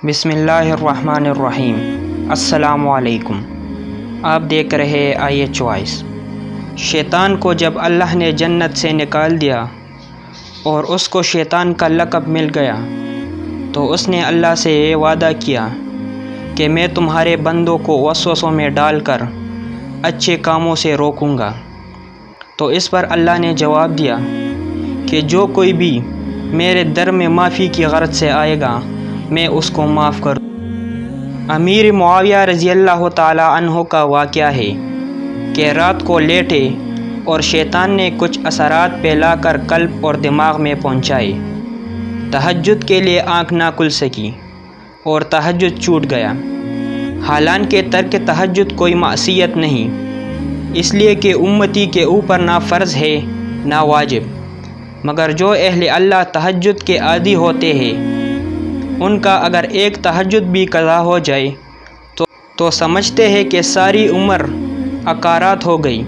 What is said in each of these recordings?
بسم اللہ الرحمن الرحیم۔ السلام علیکم۔ آپ دیکھ رہے آئیے چوائس۔ شیطان کو جب اللہ نے جنت سے نکال دیا اور اس کو شیطان کا لقب مل گیا تو اس نے اللہ سے یہ وعدہ کیا کہ میں تمہارے بندوں کو وسوسوں میں ڈال کر اچھے کاموں سے روکوں گا۔ تو اس پر اللہ نے جواب دیا کہ جو کوئی بھی میرے در میں معافی کی غرض سے آئے گا میں اس کو معاف کر دوں۔ امیر معاویہ رضی اللہ تعالی عنہ کا واقعہ ہے کہ رات کو لیٹے اور شیطان نے کچھ اثرات پھیلا کر قلب اور دماغ میں پہنچائے۔ تہجد کے لیے آنکھ نہ کھل سکی اور تہجد چھوٹ گیا۔ حالانکہ ترک تہجد کوئی معصیت نہیں، اس لیے کہ امتی کے اوپر نہ فرض ہے نہ واجب، مگر جو اہل اللہ تہجد کے عادی ہوتے ہیں ان کا اگر ایک تہجد بھی قضا ہو جائے تو سمجھتے ہیں کہ ساری عمر عقارات ہو گئی،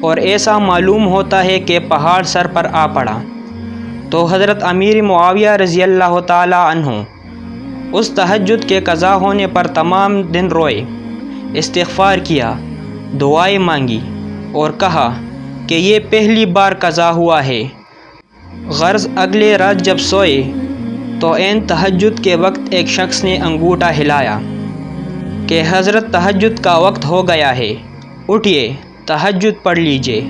اور ایسا معلوم ہوتا ہے کہ پہاڑ سر پر آ پڑا۔ تو حضرت امیر معاویہ رضی اللہ تعالی عنہ اس تہجد کے قضا ہونے پر تمام دن روئے، استغفار کیا، دعائیں مانگی اور کہا کہ یہ پہلی بار قضا ہوا ہے۔ غرض اگلے رات جب سوئے تو عین تہجد کے وقت ایک شخص نے انگوٹھا ہلایا کہ حضرت تہجد کا وقت ہو گیا ہے، اٹھیے تہجد پڑھ لیجئے۔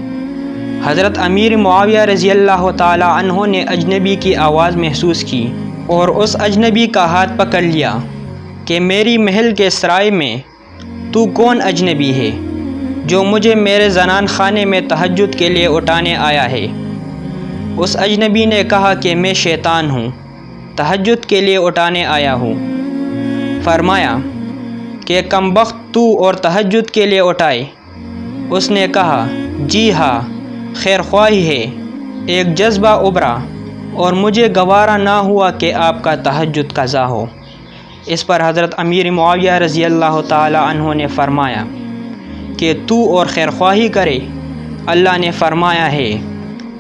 حضرت امیر معاویہ رضی اللہ تعالی عنہ نے اجنبی کی آواز محسوس کی اور اس اجنبی کا ہاتھ پکڑ لیا کہ میری محل کے سرائے میں تو کون اجنبی ہے جو مجھے میرے زنان خانے میں تہجد کے لیے اٹھانے آیا ہے؟ اس اجنبی نے کہا کہ میں شیطان ہوں، تہجد کے لیے اٹھانے آیا ہوں۔ فرمایا کہ کم بخت تو اور تہجد کے لیے اٹھائے؟ اس نے کہا جی ہاں، خیر خواہی ہے، ایک جذبہ ابھرا اور مجھے گوارا نہ ہوا کہ آپ کا تہجد قضا ہو۔ اس پر حضرت امیر معاویہ رضی اللہ تعالی عنہ نے فرمایا کہ تو اور خیر خواہی کرے؟ اللہ نے فرمایا ہے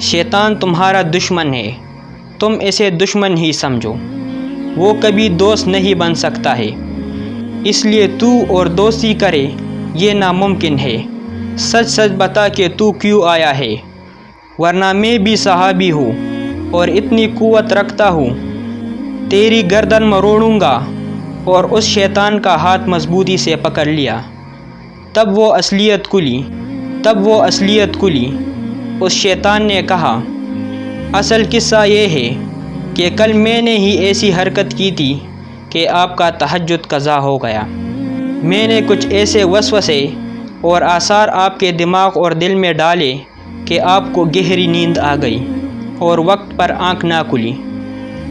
شیطان تمہارا دشمن ہے، تم اسے دشمن ہی سمجھو، وہ کبھی دوست نہیں بن سکتا ہے، اس لیے تو اور دوستی کرے یہ ناممکن ہے۔ سچ سچ بتا کہ تو کیوں آیا ہے، ورنہ میں بھی صحابی ہوں اور اتنی قوت رکھتا ہوں، تیری گردن مروڑوں گا۔ اور اس شیطان کا ہاتھ مضبوطی سے پکڑ لیا۔ تب وہ اصلیت کھلی۔ اس شیطان نے کہا اصل قصہ یہ ہے کہ کل میں نے ہی ایسی حرکت کی تھی کہ آپ کا تہجد قضا ہو گیا۔ میں نے کچھ ایسے وسوسے اور آثار آپ کے دماغ اور دل میں ڈالے کہ آپ کو گہری نیند آ گئی اور وقت پر آنکھ نہ کھلی۔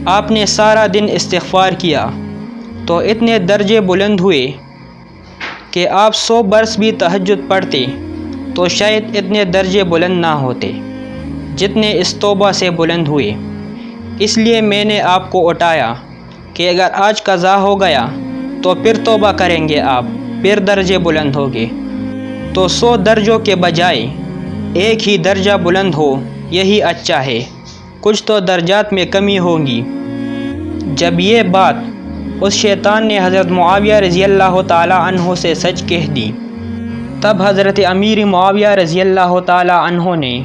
آپ نے سارا دن استغفار کیا تو اتنے درجے بلند ہوئے کہ آپ 100 برس بھی تہجد پڑھتے تو شاید اتنے درجے بلند نہ ہوتے جتنے اس توبہ سے بلند ہوئے۔ اس لیے میں نے آپ کو اٹھایا کہ اگر آج قضا ہو گیا تو پھر توبہ کریں گے آپ، پھر درجے بلند ہوگے، تو 100 درجوں کے بجائے ایک ہی درجہ بلند ہو یہی اچھا ہے، کچھ تو درجات میں کمی ہوگی۔ جب یہ بات اس شیطان نے حضرت معاویہ رضی اللہ تعالی عنہ سے سچ کہہ دی، تب حضرت امیر معاویہ رضی اللہ تعالی عنہ نے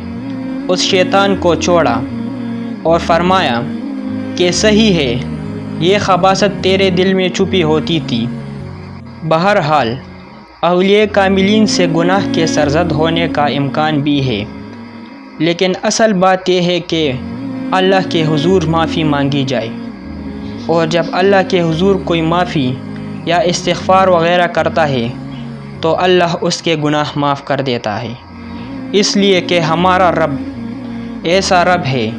اس شیطان کو چھوڑا اور فرمایا کہ صحیح ہے، یہ خباثت تیرے دل میں چھپی ہوتی تھی۔ بہرحال اولیاء کاملین سے گناہ کے سرزد ہونے کا امکان بھی ہے، لیکن اصل بات یہ ہے کہ اللہ کے حضور معافی مانگی جائے، اور جب اللہ کے حضور کوئی معافی یا استغفار وغیرہ کرتا ہے تو اللہ اس کے گناہ معاف کر دیتا ہے، اس لیے کہ ہمارا رب ایسا رب ہے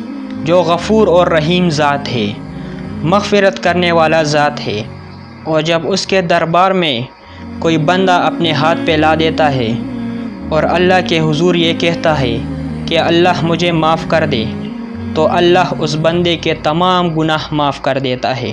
جو غفور اور رحیم ذات ہے، مغفرت کرنے والا ذات ہے۔ اور جب اس کے دربار میں کوئی بندہ اپنے ہاتھ پہ لا دیتا ہے اور اللہ کے حضور یہ کہتا ہے کہ اللہ مجھے معاف کر دے، تو اللہ اس بندے کے تمام گناہ معاف کر دیتا ہے۔